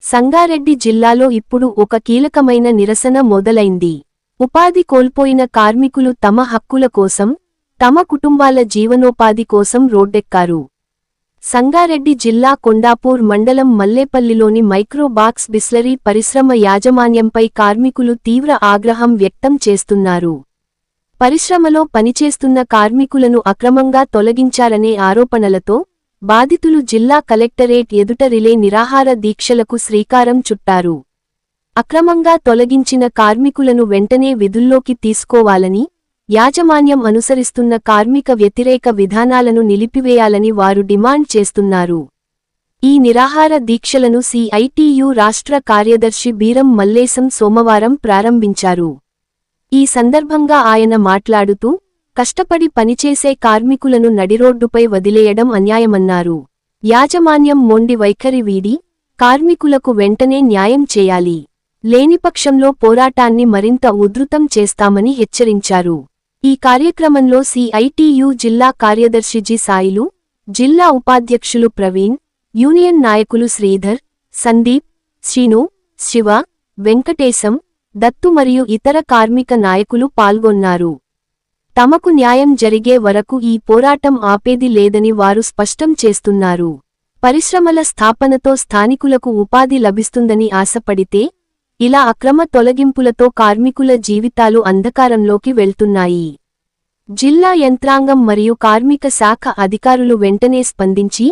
సంగారెడ్డి జిల్లాలో ఇప్పుడు ఒక కీలకమైన నిరసన మొదలైంది. ఉపాధి కోల్పోయిన కార్మికులు తమ హక్కుల కోసం, తమ కుటుంబాల జీవనోపాధి కోసం రోడ్డెక్కారు. సంగారెడ్డి జిల్లా కొండాపూర్ మండలం మల్లేపల్లిలోని మైక్రోబాక్స్ బిస్లరీ పరిశ్రమ యాజమాన్యంపై కార్మికులు తీవ్ర ఆగ్రహం వ్యక్తం చేస్తున్నారు. పరిశ్రమలో పనిచేస్తున్న కార్మికులను అక్రమంగా తొలగించారనే ఆరోపణలతో బాధితులు జిల్లా కలెక్టరేట్ ఎదుట రిలే నిరాహార దీక్షలకు శ్రీకారం చుట్టారు. అక్రమంగా తొలగించిన కార్మికులను వెంటనే విధుల్లోకి తీసుకోవాలని, యాజమాన్యం అనుసరిస్తున్న కార్మిక వ్యతిరేక విధానాలను నిలిపివేయాలని వారు డిమాండ్ చేస్తున్నారు. ఈ నిరాహార దీక్షలను సిఐటియు రాష్ట్ర కార్యదర్శి బీరం మల్లేశం సోమవారం ప్రారంభించారు. ఈ సందర్భంగా ఆయన మాట్లాడుతూ, కష్టపడి పనిచేసే కార్మికులను నడిరోడ్డుపై వదిలేయడం అన్యాయమన్నారు. యాజమాన్యం మొండి వైఖరి వీడి, కార్మికులకు వెంటనే న్యాయం చేయాలి. లేనిపక్షంలో పోరాటాన్ని మరింత ఉధృతం చేస్తామని హెచ్చరించారు. ఈ కార్యక్రమంలో సిఐటియు జిల్లా కార్యదర్శి జి సాయిలు, జిల్లా ఉపాధ్యక్షులు ప్రవీణ్, యూనియన్ నాయకులు శ్రీధర్, సందీప్, శ్రీను, శివ, వెంకటేశం, దత్తు మరియు ఇతర కార్మిక నాయకులు పాల్గొన్నారు. తమకు న్యాయం జరిగే వరకు ఈ పోరాటం ఆపేది లేదని వారు స్పష్టం చేస్తున్నారు. పరిశ్రమల స్థాపనతో స్థానికులకు ఉపాధి లభిస్తుందని ఆశపడితే, ఇలా అక్రమ తొలగింపులతో కార్మికుల జీవితాలు అంధకారంలోకి వెళ్తున్నాయి. జిల్లా యంత్రాంగం మరియు కార్మిక శాఖ అధికారులు వెంటనే స్పందించి,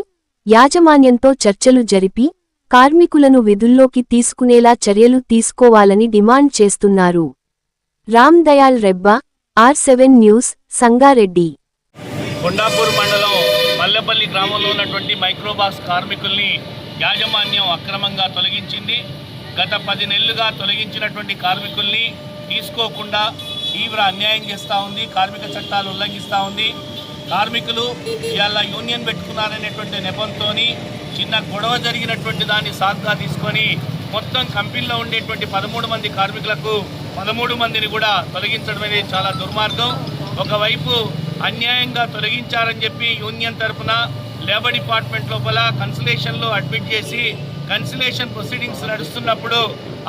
యాజమాన్యంతో చర్చలు జరిపి, కార్మికులను విధుల్లోకి తీసుకునేలా చర్యలు తీసుకోవాలని డిమాండ్ చేస్తున్నారు. Ram Dayal Rebba, R7 news, Sangareddy. కొండాపూర్ మండలం మల్లెపల్లి గ్రామంలో ఉన్నటువంటి మైక్రోబాక్స్ కార్మికుల్ని యాజమాన్యం అక్రమంగా తొలగించింది. గత 10 నెలలుగా తొలగించినటువంటి కార్మికుల్ని తీసుకోకుండా తీవ్ర అన్యాయం చేస్తూ ఉంది. కార్మిక చట్టాలు ఉల్లంఘిస్తూ ఉంది. కార్మికులు ఇవాళ యూనియన్ పెట్టుకున్నారనేటువంటి నెపంతో చిన్న గొడవ జరిగినటువంటి దాన్ని సాకుగా తీసుకొని మొత్తం కంపెనీలో ఉండేటువంటి 13 మంది కార్మికులకు 13 మందిని కూడా తొలగించడం అనేది చాలా దుర్మార్గం. ఒకవైపు అన్యాయంగా తొలగించారని చెప్పి యూనియన్ తరఫున లేబర్ డిపార్ట్మెంట్ లోపల కన్సలేషన్లో అడ్మిట్ చేసి కన్సలేషన్ ప్రొసీడింగ్స్ నడుస్తున్నప్పుడు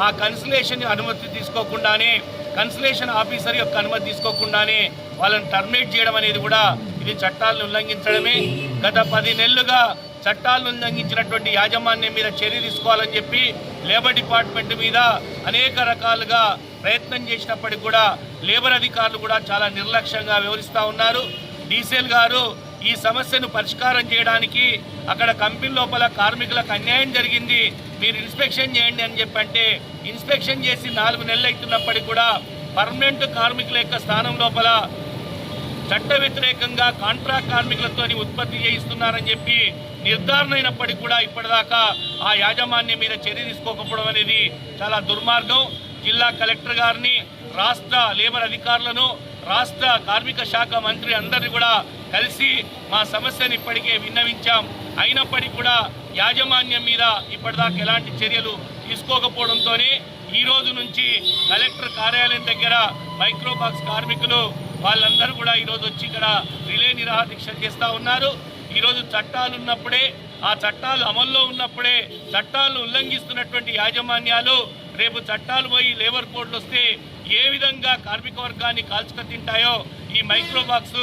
ఆ కన్సలేషన్ అనుమతి తీసుకోకుండానే, కన్సలేషన్ ఆఫీసర్ యొక్క అనుమతి తీసుకోకుండానే వాళ్ళని టర్మినేట్ చేయడం అనేది కూడా ఇది చట్టాలను ఉల్లంఘించడమే. గత 10 నెలలుగా చట్టాలను ఉల్లంఘించినటువంటి యాజమాన్యం మీద చర్య తీసుకోవాలని చెప్పి లేబర్ డిపార్ట్మెంట్ మీద అనేక రకాలుగా ప్రయత్నం చేసినప్పటికీ కూడా లేబర్ అధికారులు కూడా చాలా నిర్లక్ష్యంగా వ్యవహరిస్తూ ఉన్నారు. డీసీఎల్ గారు ఈ సమస్యను పరిష్కారం చేయడానికి అక్కడ కంపెనీ లోపల కార్మికులకు అన్యాయం జరిగింది, మీరు ఇన్స్పెక్షన్ చేయండి అని చెప్పంటే ఇన్స్పెక్షన్ చేసి 4 నెలలు అవుతున్నప్పటికీ కూడా పర్మనెంట్ కార్మికుల యొక్క స్థానం లోపల చట్ట వ్యతిరేకంగా కాంట్రాక్ట్ కార్మికులతో ఉత్పత్తి చేయిస్తున్నారని చెప్పి నిర్ధారణ అయినప్పటికీ కూడా ఇప్పటిదాకా ఆ యాజమాన్యం మీద చర్య తీసుకోకపోవడం అనేది చాలా దుర్మార్గం. జిల్లా కలెక్టర్ గారిని, రాష్ట్ర లేబర్ అధికారులను, రాష్ట్ర కార్మిక శాఖ మంత్రి అందరినీ కూడా కలిసి మా సమస్యను ఇప్పటికే విన్నవించాం. అయినప్పటికీ కూడా యాజమాన్యం మీద ఇప్పటిదాకా ఎలాంటి చర్యలు తీసుకోకపోవడంతోనే ఈ రోజు నుంచి కలెక్టర్ కార్యాలయం దగ్గర మైక్రోబాక్స్ కార్మికులు వాళ్ళందరూ కూడా ఈరోజు వచ్చి ఇక్కడ రిలే నిరాహార దీక్షలు చేస్తూ ఉన్నారు. ఈరోజు చట్టాలు ఉన్నప్పుడే, ఆ చట్టాలు అమల్లో ఉన్నప్పుడే చట్టాలను ఉల్లంఘిస్తున్నటువంటి యాజమాన్యాలు రేపు చట్టాలు పోయి లేబర్ కోడ్లు వస్తే ఏ విధంగా కార్మిక వర్గాన్ని కాల్చుక తింటాయో ఈ మైక్రోబాక్స్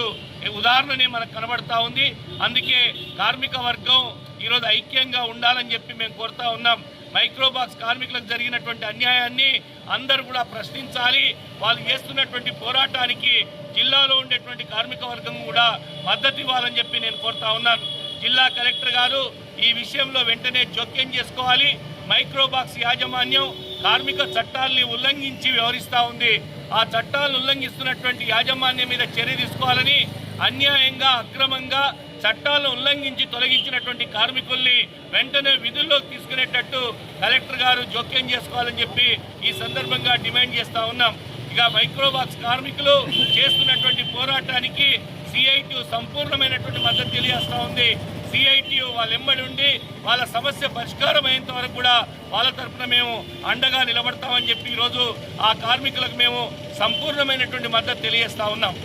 ఉదాహరణనే మనకు కనబడతా ఉంది. అందుకే కార్మిక వర్గం ఈరోజు ఐక్యంగా ఉండాలని చెప్పి మేము కోరుతా ఉన్నాం. మైక్రోబాక్స్ కార్మికులకు జరిగినటువంటి అన్యాయాన్ని అందరూ కూడా ప్రశ్నించాలి. వాళ్ళు చేస్తున్నటువంటి పోరాటానికి జిల్లాలో ఉండేటువంటి కార్మిక వర్గం కూడా మద్దతు ఇవ్వాలని చెప్పి నేను కోరుతా ఉన్నాను. జిల్లా కలెక్టర్ గారు ఈ విషయంలో వెంటనే జోక్యం చేసుకోవాలి. మైక్రోబాక్స్ యాజమాన్యం కార్మిక చట్టాలని ఉల్లంఘించి వ్యవహరిస్తూ ఉంది. ఆ చట్టాలను ఉల్లంఘిస్తున్నటువంటి యాజమాన్యం మీద చర్య తీసుకోవాలని, అన్యాయంగా అక్రమంగా చట్టాలను ఉల్లంఘించి తొలగించినటువంటి కార్మికుల్ని వెంటనే విధుల్లోకి తీసుకునేటట్టు కలెక్టర్ గారు జోక్యం చేసుకోవాలని చెప్పి ఈ సందర్భంగా డిమాండ్ చేస్తూ ఉన్నాం. ఇక మైక్రోబాక్స్ కార్మికులు చేస్తున్నటువంటి పోరాటానికి సిఐటియు సంపూర్ణమైనటువంటి మద్దతు తెలియజేస్తూ ఉంది. సిఐటియు వాళ్ళ వెంబడి ఉండి వాళ్ళ సమస్య పరిష్కారం అయ్యేంత వరకు కూడా వాళ్ళ తరఫున మేము అండగా నిలబడతామని చెప్పి ఈరోజు ఆ కార్మికులకు మేము సంపూర్ణమైనటువంటి మద్దతు తెలియజేస్తూ ఉన్నాం.